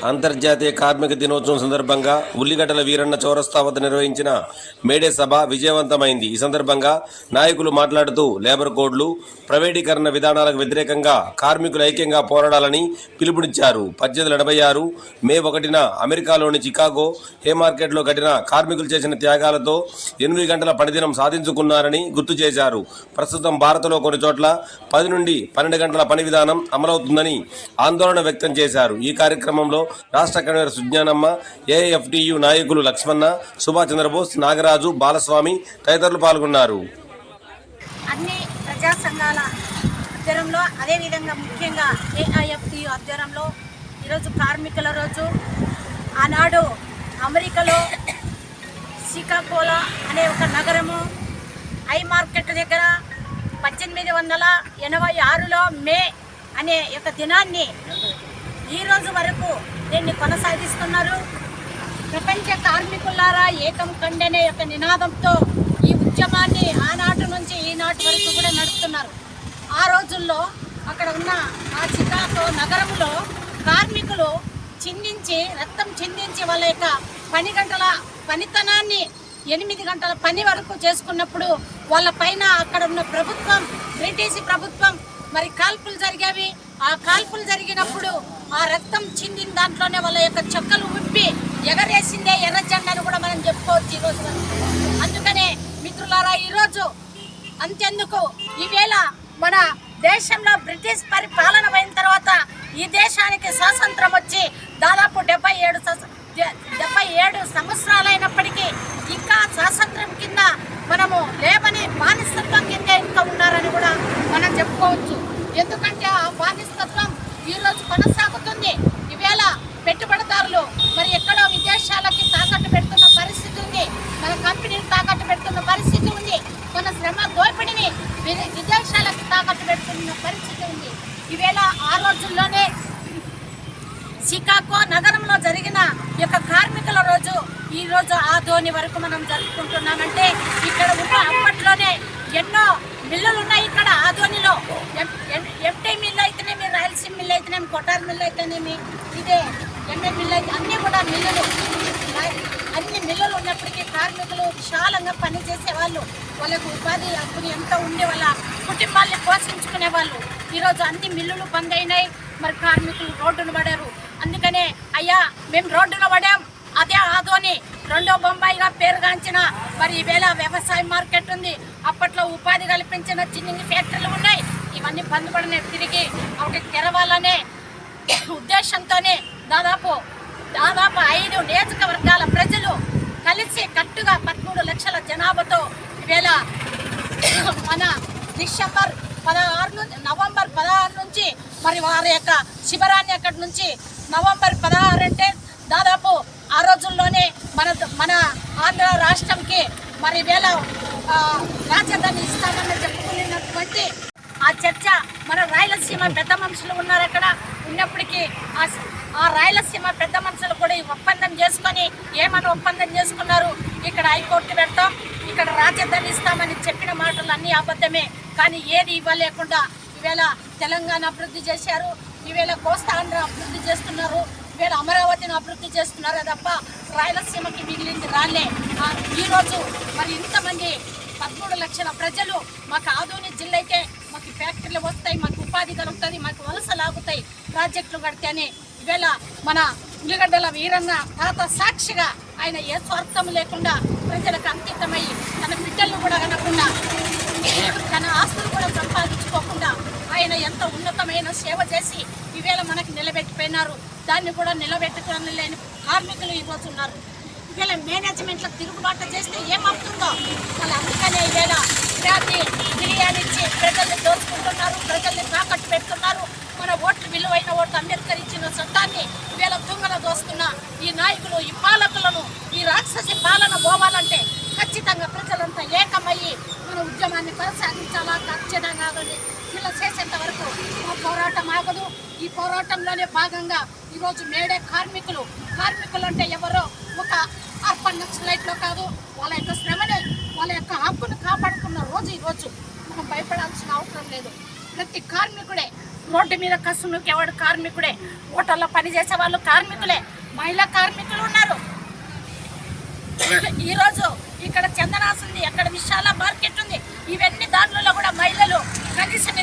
అంతర్జాతీయ కార్మిక దినోత్సవం సందర్భంగా ఉల్లిగడ్డల వీరన్న చౌరస్తా వద్ద నిర్వహించిన మేడే సభ విజయవంతమైంది. ఈ సందర్భంగా నాయకులు మాట్లాడుతూ లేబర్ కోడ్లు, ప్రైవేటీకరణ విధానాలకు వ్యతిరేకంగా కార్మికులు ఐక్యంగా పోరాడాలని పిలుపునిచ్చారు. 1886 మే 1న అమెరికాలోని చికాగో హే మార్కెట్లో కట్టిన కార్మికులు చేసిన త్యాగాలతో 8 గంటల పనిదినం సాధించుకున్నారని గుర్తు చేశారు. ప్రస్తుతం భారత్లో కొన్ని చోట్ల 10 నుండి 12 గంటల పని విధానం అమలవుతుందని ఆందోళన వ్యక్తం చేశారు. ఈ కార్యక్రమంలో రాష్ట్ర కన్వీనర్ సుజ్ఞానమ్మ, ఏఐఎఫ్టియు నాయకులు లక్ష్మణ, సుభాష్ చంద్రబోస్, నాగరాజు, బాలస్వామి తదితరులు పాల్గొన్నారు. అన్ని ప్రజా సంఘాల ఆధ్వర్యంలో, అదేవిధంగా ముఖ్యంగా ఏఐఎఫ్టియు ఆధ్వర్యంలో ఈరోజు కార్మికుల రోజు. ఆనాడు అమెరికాలో షికాగోలో అనే ఒక నగరము ఐ మార్కెట్ దగ్గర 1886లో మే అనే ఒక దినాన్ని ఈ రోజు వరకు దీన్ని కొనసాగిస్తున్నారు. ప్రపంచ కార్మికులారా ఏకం కండి అనే యొక్క నినాదంతో ఈ ఉద్యమాన్ని ఆనాటి నుంచి ఈనాటి వరకు కూడా నడుపుతున్నారు. ఆ రోజుల్లో అక్కడ ఉన్న ఆ చికాగో నగరంలో కార్మికులు రక్తం చిందించి వాళ్ళ యొక్క పనితనాన్ని 8 గంటల పని వరకు చేసుకున్నప్పుడు వాళ్ళ పైన అక్కడ ఉన్న ప్రభుత్వం, బ్రిటిష్ ప్రభుత్వం మరి కాల్పులు జరిగేవి. ఆ కాల్పులు జరిగినప్పుడు ఆ రక్తం చిందిన దాంట్లోనే వాళ్ళ యొక్క చెక్కలు విప్పి ఎగరేసిందే ఎర్ర జెండాను కూడా మనం చెప్పుకోవచ్చు ఈరోజు. అందుకనే మిత్రులారా, ఈరోజు అంతెందుకు, ఈవేళ మన దేశంలో బ్రిటిష్ పరిపాలన అయిన తర్వాత ఈ దేశానికి స్వాతంత్రం వచ్చి దాదాపు 77 సంవత్సరాలైనప్పటికీ ఇంకా స్వాతంత్రం కింద మనము లేవని బానిసత్వం కింద ఇంకా ఉన్నారని కూడా మనం చెప్పుకోవచ్చు. ఎందుకంటే ఆ బానిసత్వం ఈరోజు కొనసాగుతుంది. ఈవేళ పెట్టుబడిదారులు మరి ఎక్కడో విదేశాలకి తాకట్టు పెడుతున్న పరిస్థితి ఉంది, మన కంపెనీలు తాకట్టు పెడుతున్న పరిస్థితి ఉంది, మన శ్రమ దోపిడిని విదేశాలకు తాకట్టు పెడుతున్న పరిస్థితి ఉంది. ఈవేళ ఆ రోజుల్లోనే షికాగో నగరంలో జరిగిన ఈ యొక్క కార్మికుల రోజు ఈ రోజు ఆ ధోని వరకు మనం జరుపుకుంటున్నామంటే ఇక్కడ ఉన్న అప్పట్లోనే ఎన్నో మిల్లులు ఉన్నాయి. ఇక్కడ ఆదోనిలో ఎంటీ మిల్లు అయితేనేమి, రాయలసీమ మిల్లు అయితేనేమి, కొటార్ మిల్లు అయితేనేమి, ఇదే ఎంఏ మిల్లు అయితే అన్నీ కూడా అన్ని మిల్లులు ఉన్నప్పటికీ కార్మికులు విశాలంగా పనిచేసేవాళ్ళు. వాళ్ళకు ఉపాధి హక్కుని ఎంతో ఉండి వాళ్ళ కుటుంబాన్ని పోషించుకునే వాళ్ళు. ఈరోజు అన్ని మిల్లులు బంద్ అయినాయి, మరి కార్మికులు రోడ్డును పడారు. అందుకనే అయ్యా మేము రోడ్డున పడాం, అదే ఆదోని రెండో బొంబాయిగా పేరుగాంచిన మరి ఈవేళ వ్యవసాయ మార్కెట్ ఉంది. అప్పట్లో ఉపాధి కల్పించిన చిన్న ఫ్యాక్టరీలు ఉన్నాయి, ఇవన్నీ బంద్ పడినాయి. తిరిగి ఒకటి తెరవాలనే ఉద్దేశంతోనే దాదాపు 5 నియోజకవర్గాల ప్రజలు కలిసి కట్టుగా 13 లక్షల జనాభాతో ఈవేళ మన నవంబర్ 16 నుంచి మరి వారి యొక్క శిబిరాన్ని అక్కడి నుంచి నవంబర్ 16 అంటే దాదాపు ఆ రోజుల్లోనే మన ఆంధ్ర రాష్ట్రంకి మరి వేళ రాజధాని ఇస్తామని చెప్పుకున్నటువంటి ఆ చర్చ మన రాయలసీమ పెద్ద మనుషులు ఉన్నారు అక్కడ ఉన్నప్పటికీ ఆ రాయలసీమ పెద్ద మనుషులు కూడా ఈ ఒప్పందం చేసుకొని ఏమని ఒప్పందం చేసుకున్నారు, ఇక్కడ హైకోర్టు పెడతాం, ఇక్కడ రాజధాని ఇస్తామని చెప్పిన మాటలు అన్నీ అబద్ధమే. కానీ ఏది ఇవ్వలేకుండా ఈవేళ తెలంగాణ అభివృద్ధి చేశారు, ఈవేళ కోస్తాంధ్ర అభివృద్ధి చేస్తున్నారు, ఈవేళ అమరావతిని అభివృద్ధి చేస్తున్నారు తప్ప రాయలసీమకి మిగిలింది రాలే. ఈరోజు మరి ఇంతమంది 13 లక్షల ప్రజలు మాకు ఆదోని జిల్లా అయితే మాకు ఫ్యాక్టరీలు వస్తాయి, మాకు ఉపాధి కలుగుతుంది, మాకు వలసలు ఆగుతాయి ప్రాజెక్టులు కడితేనే. ఈవేళ మన ఉల్లిగడ్డల వీరన్న తాత సాక్షిగా ఆయన ఏ స్వార్థం లేకుండా ప్రజలకు అంకితమై తన బిడ్డలను కూడా కనకుండా తన ఆస్తులు కూడా సంపాదించుకోకుండా ఆయన ఎంత ఉన్నతమైన సేవ చేసి ఈవేళ మనకు నిలబెట్టిపోయినారు. దాన్ని కూడా నిలబెట్టుకుని లేని కార్మికులు ఈరోజు ఉన్నారు. ఈవేళ మేనేజ్మెంట్లో తిరుగుబాటు చేస్తే ఏమవుతుందో వాళ్ళు అందుకనే ఈవేళ బిర్యానీ ఇచ్చి ప్రజల్ని దోచుకుంటున్నారు, ప్రజల్ని తాకట్టు పెడుతున్నారు. మన ఓట్లు విలువైన ఓట్లు అంబేద్కర్ ఇచ్చిన చట్టాన్ని ఈవేళ తుంగన దోస్తున్న ఈ నాయకులు, ఈ పాలకులను, ఈ రాక్షసి పాలన పోవాలంటే ఖచ్చితంగా ప్రజలంతా ఏకమయ్యి మన ఉద్యమాన్ని కొనసాగించాలా. ఖచ్చితంగా ఇలా చేసేంత వరకు మా పోరాటం ఆగదు. ఈ పోరాటంలోనే భాగంగా ఈరోజు మేడే కార్మికులు అంటే ఎవరో ఒక అర్బన్ నక్సలైట్లో కాదు, వాళ్ళ యొక్క శ్రమని, వాళ్ళ యొక్క హక్కును కాపాడుకున్న రోజు ఈరోజు. మనం భయపడాల్సిన అవసరం లేదు. ప్రతి కార్మికుడే రోడ్డు మీద కసునుకేవాడు కార్మికుడే, హోటల్లో పనిచేసే వాళ్ళు కార్మికులే, మహిళా కార్మికులు ఉన్నారు. ఈరోజు ఇక్కడ చందనాస్ ఉంది, అక్కడ విశాల మార్కెట్ ఉంది. ఇవన్నీ దాంట్లో కూడా మహిళలు కనీసం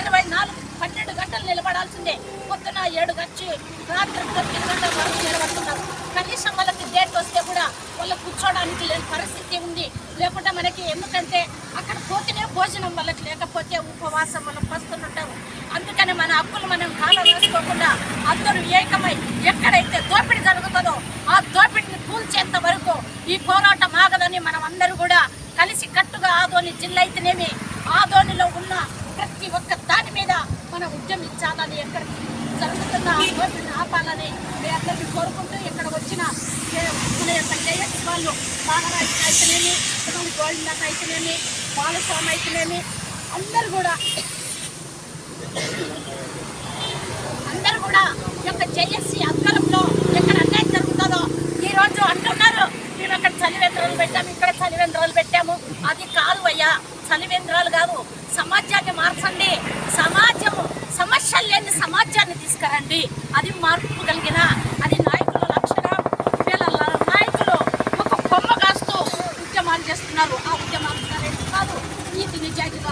12 గంటలు నిలబడాల్సిందే. పొద్దున 7 వచ్చి రాత్రి 9 గంటల వరకు నిలబడుతున్నారు. కనీసం వాళ్ళకి డేట్ వస్తే కూడా వాళ్ళకి కూర్చోడానికి లేని పరిస్థితి ఉంది. లేకుంటే మనకి ఎందుకంటే అక్కడ పోతేనే భోజనం వాళ్ళకి లేకపోతే ఉపవాసం వాళ్ళకి వస్తుంటారు. అందుకని మన హక్కులు మనం కాలం వేసుకోకుండా అందరూ ఏకమై ఎక్కడైతే దోపిడీ జరుగుతుందో ఆ దోపిడీని కూల్చేంత వరకు ఈ పోరాటం ఆగదని మనం అందరూ కూడా కలిసి కట్టుగా ఆదోని జిల్లా అయితేనేమి ఆదోనిలో ఉన్న ప్రతి ఒక్క దాని మీద మనం ఉద్యమించాలని, ఎక్కడ జరుగుతున్న ఆ దోపిడీని ఆపాలని మీ అందరికీ కోరుకుంటూ ఇక్కడ వచ్చిన మన యొక్క జేఎస్ వాళ్ళు నాగరాజు అయితేనేమి, గోవిందన్న అయితేనేమి, బాలస్వామి అయితేనేమి అందరూ కూడా ఈ యొక్క జేఎస్సీ అధికారంలో ఎక్కడ అన్యాయం జరుగుతుందో ఈరోజు అంటున్నారు మేము అక్కడ చలివేంద్రాలు పెట్టాము, ఇక్కడ చలివేంద్రాలు పెట్టాము. అది కాదు అయ్యా, చలివేంద్రాలు కాదు. సమాజాన్ని మార్చండి, సమస్యలు లేని సమాజాన్ని తీసుకురండి. అది మార్పు కలిగిన అది నాయకుల లక్షణం. వీళ్ళ నాయకులు ఒక కొమ్మ కాస్తూ ఉద్యమాలు చేస్తున్నారు. ఆ ఉద్యమాలు కాదు, నీతి నిజాయితీగా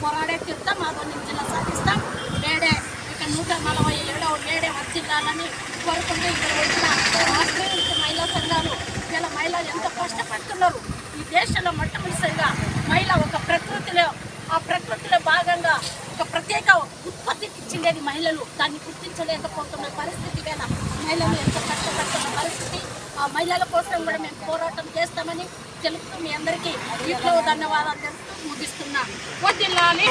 పోరాడే తీర్థం ఆదోని జిల్లా సాధిస్తాం. మేడే ఇక 147వ మేడే వచ్చిందాలని కోరుకుంటూ ఇక్కడ వచ్చిన రాష్ట్రీయ మహిళా సంఘాలు వీళ్ళ మహిళలు ఎంతో కష్టపడుతున్నారు. ఈ దేశంలో మొట్టమొదటిసారిగా మహిళ ఒక ప్రకృతిలో భాగంగా ఒక ప్రత్యేక ఉత్పత్తికి ఇచ్చిండేది మహిళలు. దాన్ని గుర్తించలేకపోతున్న పరిస్థితి వేళ మహిళలు ఎంతో కష్టపడుతున్న పరిస్థితి. ఆ మహిళల కోసం కూడా మేము పోరాటం చేస్తామని తెలుపుతూ మీ అందరికీ ఇంట్లో ధన్యవాదాలు తెలుపుతూ ముగిస్తున్నా. వర్ధిల్లాలి,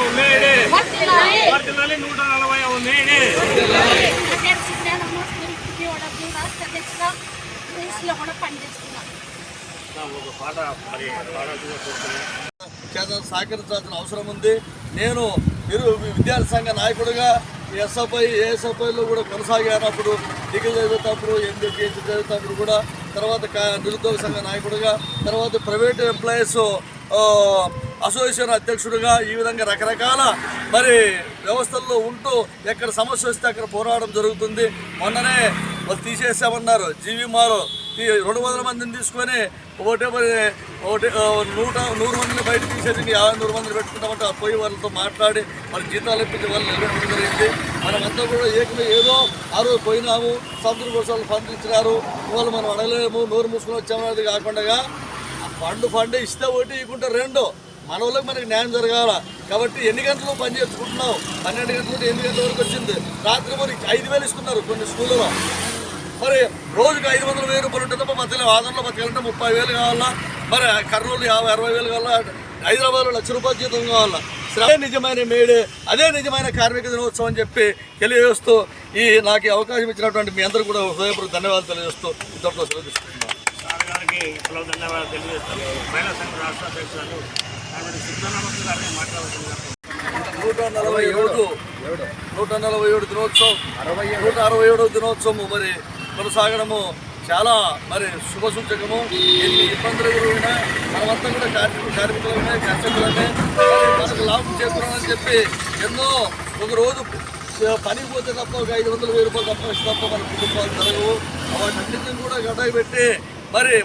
వర్ధిల్లాలి, వర్ధిల్లాలి 140వ మేడే. రాష్ట్ర అధ్యక్షుగా రేస్లో కూడా పనిచేస్తున్నాం. సహకరించాల్సిన అవసరం ఉంది. నేను విద్యార్థి సంఘ నాయకుడిగా ఎస్ఎఫ్ఐ ఏఎస్ఎఫ్ఐలో కూడా కొనసాగినప్పుడు, డిగ్రీ చదివేటప్పుడు, ఎంబీఏ పిహెచ్డీ చదివేటప్పుడు కూడా, తర్వాత నిరుద్యోగ సంఘ నాయకుడిగా, తర్వాత ప్రైవేట్ ఎంప్లాయీస్ అసోసియేషన్ అధ్యక్షుడిగా, ఈ విధంగా రకరకాల వ్యవస్థల్లో ఉంటూ ఎక్కడ సమస్య వస్తే అక్కడ పోరాటం జరుగుతుంది. మొన్ననే వాళ్ళు తీసేసామన్నారు జీవీ మాలో 200 మందిని తీసుకొని ఒకటే 100 మందిని బయట తీసేసి 50-100 మందిని పెట్టుకుంటామంటే ఆ పోయి వాళ్ళతో మాట్లాడి వాళ్ళ జీతాలు ఇప్పించి వాళ్ళు నిలబెట్టడం జరిగింది. మనమంతా కూడా ఏదో ఆ రోజు పోయినాము, సంవత్సరం కోసం ఫండ్ ఇచ్చినారు, వాళ్ళు మనం అడగలేము, నోరు మూసుకొని వచ్చామనేది కాకుండా ఫండ్ ఇస్తే ఒకటి ఇవ్వకుంటే 2 మన వాళ్ళకి మనకి న్యాయం జరగాల. కాబట్టి ఎన్ని గంటలు పని చేసుకుంటున్నావు, 12 గంటల నుండి 8 గంటల వరకు వచ్చింది. రాత్రి మరి 5,000 ఇస్తున్నారు కొన్ని స్కూళ్ళలో. మరి రోజుకి 500,000 రూపాయలు ఉంటుంది. మధ్యలో ఆదంలో బతకాలంటే 30,000 కావాలా, మరి కర్నూలు 50-60,000 కావాలా, హైదరాబాద్లో 1,00,000 రూపాయల జీతం కావాలా. అదే నిజమైన మేడే, అదే నిజమైన కార్మిక దినోత్సవం అని చెప్పి తెలియజేస్తూ నాకు అవకాశం ఇచ్చినటువంటి మీ అందరూ కూడా హృదయపూర్వక ధన్యవాదాలు తెలియజేస్తూ ఇంతటితో సెలవు తీసుకుంటున్నాను. ధన్యవాదాలు తెలియజేస్తాను. మహిళా సంఘ రాష్ట్ర అధ్యక్షులు 147 దినోత్సవం, 167వ దినోత్సవం కొనసాగడము చాలా శుభసూచకము. ఎన్ని ఇబ్బందులు ఎదురైనా మనమంతా కూడా కార్మికులమే కర్షకులమే మనకు లాభం చేస్తున్నామని చెప్పి ఎన్నో ఒక రోజు పనికి పోతే తప్ప ఒక 500,000 రూపాయలు తప్ప మన కుటుంబాలు జరగవు. వాటన్నింటినీ కూడా గడ్డాయి పెట్టి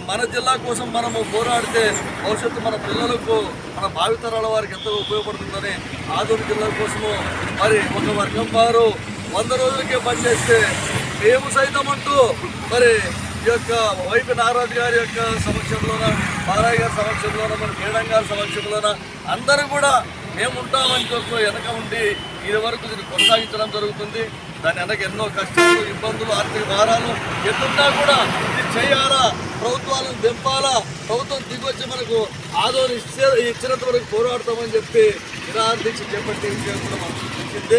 మన జిల్లా కోసం మనము పోరాడితే భవిష్యత్తు మన పిల్లలకు, మన భావితరాల వారికి ఎంతో ఉపయోగపడుతుందని ఆదోని జిల్లా కోసము ఒక వర్గం వారు 100 రోజులకే పనిచేస్తే మేము సైతం అంటూ ఈ యొక్క వైపీ నాగరాజు గారి యొక్క సమక్షంలోన, బాలయ్య గారి సమక్షంలోన, మేడం గారి సమక్షంలోన అందరూ కూడా మేము ఉంటామని చెప్పి వెనక ఉండి ఇది వరకు దీన్ని కొనసాగించడం జరుగుతుంది. దాని వెనక ఎన్నో కష్టాలు, ఇబ్బందులు, ఆర్థిక భారాలు ఎన్నున్నా కూడా ఇది చేయాలా, ప్రభుత్వాలను దింపాలా, ప్రభుత్వం దిగొచ్చి మనకు ఆదోని ఇచ్చినంత వరకు పోరాడతామని చెప్పి నిరాదీక్ష చేపట్టే విషయం కూడా మనకు తెలిసిందే.